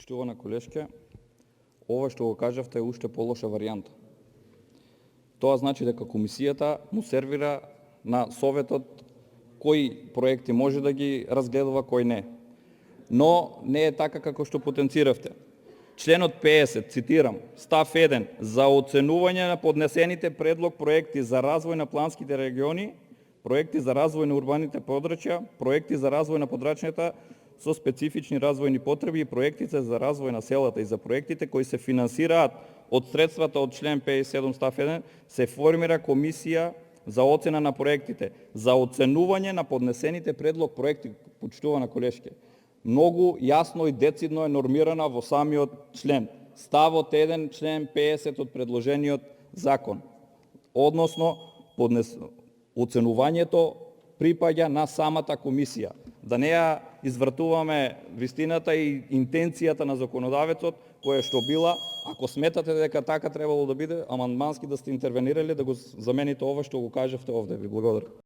Почитувана колешке, ова што го кажавте е уште полоша варијанта. Тоа значи дека комисијата му сервира на советот кои проекти може да ги разгледува, кои не. Но не е така како што потенциравте. Членот 50, цитирам, став 1, за оценување на поднесените предлог проекти за развој на планските региони, проекти за развој на урбаните подрачја, проекти за развој на подрачјата со специфични развојни потреби и проектите за развој на селата и за проектите кои се финансираат од средствата од член 57 став 1, се формира комисија за оцена на проектите, за оценување на поднесените предлог проекти, почитувана колешке. Многу јасно и децидно е нормирана во самиот член. Ставот 1, член 50 од предложениот закон. Односно, оценувањето припаѓа на самата комисија. Да не ја извртуваме вистината и интенцијата на законодавецот, која што била, ако сметате дека така требало да биде, амандмански да сте интервенирали да го замените ова што го кажавте овде. Ви благодарам.